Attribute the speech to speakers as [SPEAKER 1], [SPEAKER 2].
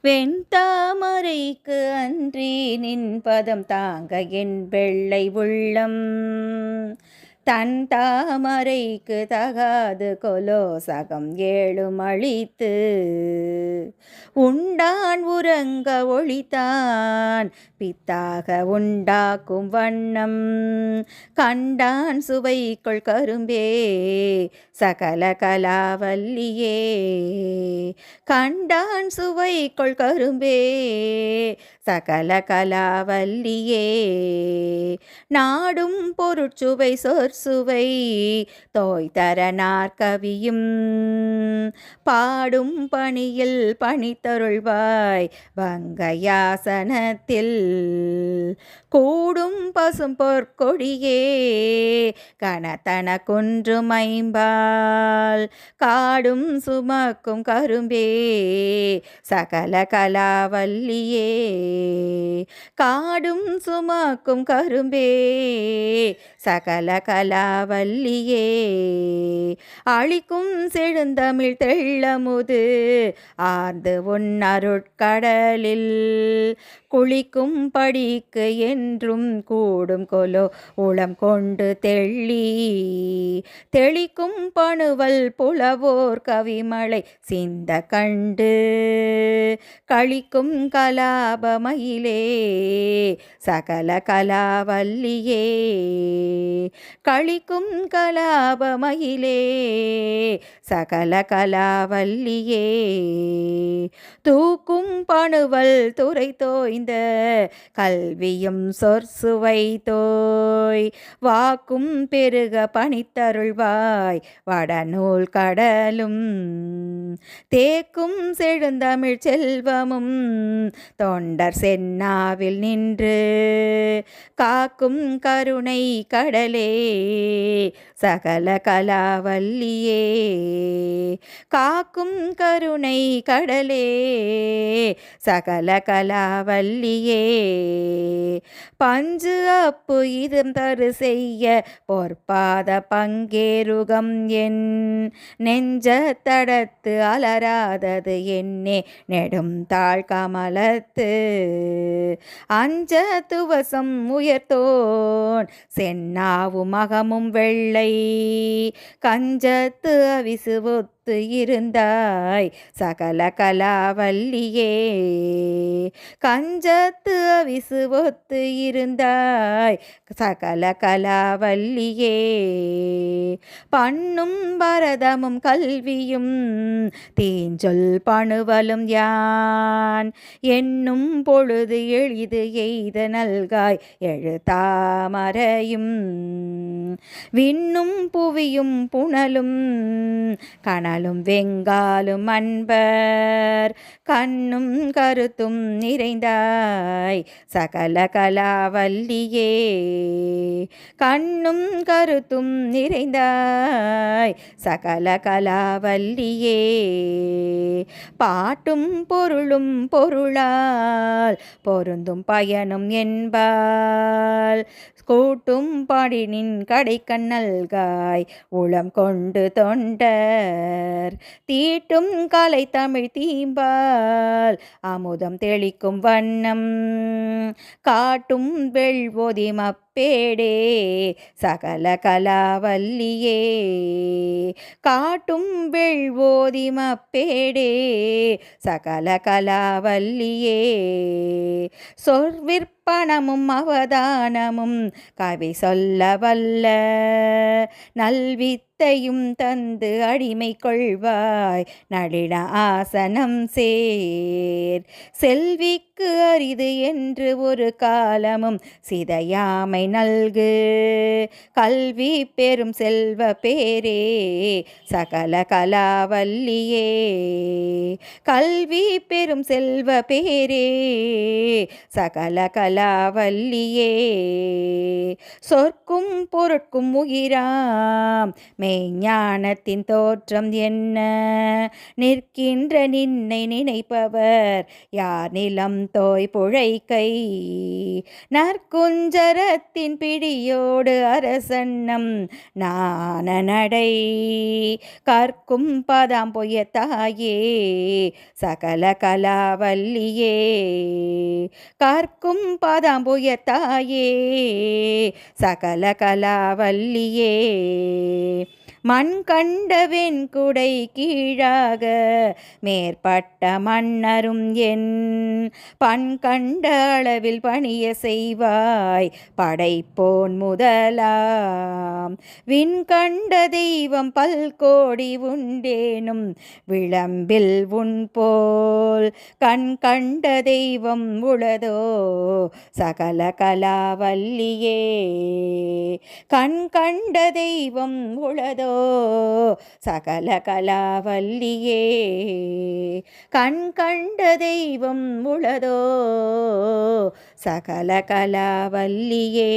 [SPEAKER 1] வெண்தாமரைக்கு அன்றி நின் பதம் தாங்க என் வெள்ளை உள்ளம் தன் தாமரைக்கு தகாது கொலோ சகம் ஏழும் அழித்து உண்டான் உறங்க ஒளித்தான் பித்தாக உண்டாக்கும் வண்ணம் கண்டான் சுவைக்குள் கரும்பே சகல கலாவல்லியே கண்டான் சுவைக்குள் கரும்பே சகல கலாவல்லியே நாடும் பொருட்சுவை சொற்சுவை தோய்தர நாற்கவியும் பாடும் பணியில் பணித்தருள்வாய் வங்கயாசனத்தில் கூடும் பசும் பொற்கொடியே கனத்தன குன்றும் ஐம்பால் காடும் சுமக்கும் கரும்பே சகல கலாவல்லியே காடும் சுமக்கும் கரும்பே சகல கலாவல்லியே அழிக்கும் செழுந்தமிழ் தெள்ளமுது ஆர்ந்து உன் அருட்கடலில் குளிக்கும் படிக்கு என்றும் கூடும் கொலோ உளம் கொண்டு தெளிக்கும் பணுவல் புலவோர் கவிமலை சிந்த கண்டு களிக்கும் கலாபமயிலே சகல கலாவல்லியே களிக்கும் கலாபமயிலே சகல கலாவல்லியே தூக்கும் பணுவல் துறை தோய்ந்த கல்வியும் சொற்சுவை தோய் வாக்கும் பெருக பணித்தருள்வாய் வடநூல் கடலும் தேக்கும் செழுந்தமிழ் செல்வமும் தொண்டர் சென்னாவில் நின்று காக்கும் கருணை கடலே சகல கலாவல்லியே காக்கும் கருணை கடலே சகல கலாவல்லியே பஞ்சு அப்பு இதம் தரு செய்ய பொற்பாத பங்கேருகம் என் நெஞ்ச தடத்து அலராதது என்னே நெடும் தாழ் கமலத்து அஞ்ச துவசம் உயர்த்தோன் சென்னாவும் மகமும் வெள்ளை கஞ்சத்து அவிசுவொத்து இருந்தாய் சகல கலாவல்லியே கஞ்சத்து அவிசுவொத்து இருந்தாய் சகல கலாவல்லியே பண்ணும் பரதமும் கல்வியும் தீஞ்சொல் பணுவலும் யான் என்னும் பொழுது எளிது எய்த நல்காய் எழுதாமரையும் விண்ணும் புவியும் புனலும் கனலும் வெங்காலும் அன்பர் கண்ணும் கருத்தும் நிறைந்தாய் சகல கலாவல்லியே கண்ணும் கருத்தும் நிறைந்தாய் சகல கலாவல்லியே பாட்டும் பொருளும் பொருளால் பொருந்தும் பயனும் என்பால் கூட்டும் பாடினின் கடை கண்ணல்காய் உளம் கொண்டு தொண்டர் தீட்டும் கலை தமிழ் தீம்பால் அமுதம் தெளிக்கும் வண்ணம் காட்டும் வெள்வொதி மப்பேடே சகல கலாவல்லியே காட்டும் வெள்வோதி மப்பேடே சகல கலாவல்லியே சொற்விற்பனமும் அவதானமும் கவி சொல்ல வல்ல நல்வித்தையும் தந்து அடிமை கொள்வாய் நளின ஆசனம் சேர் செல்விக்கு அரிது என்று ஒரு காலமும் சிதையாமை நல்கு கல்வி பெரும் செல்வ பேரே சகல கலாவல்லியே கல்வி பெரும் செல்வ பேரே சகல கலாவல்லியே சொற்கும் பொருட்கும் உயிராம் மே மெய்ஞானத்தின் தோற்றம் என்ன நிற்கின்ற நின்னை நினைப்பவர் யார் நிலம் தோய் புழைக்கை நற்குஞ்சரத்தின் பிடியோடு அரசன்னம் நான நடை கற்கும் பதாம் பொய்யத்தாயே சகல கலாவல்லியே கற்கும் பதாம் பொய்யத்தாயே சகல கலாவல்லியே மண் கண்ட வெண்குடை கீழாக மேற்பட்ட மன்னரும் என் பண் கண்ட அளவில் பணிய செய்வாய் படைப்போன் முதலாம் விண் கண்ட தெய்வம் பல்கோடி உண்டேனும் விளம்பில் உன் போல் கண் கண்ட தெய்வம் உளதோ சகல கலாவல்லியே கண் கண்ட தெய்வம் உளதோ சகல கலாவல்லியே கண் கண்ட தெய்வம் உளதோ சகல கலாவல்லியே.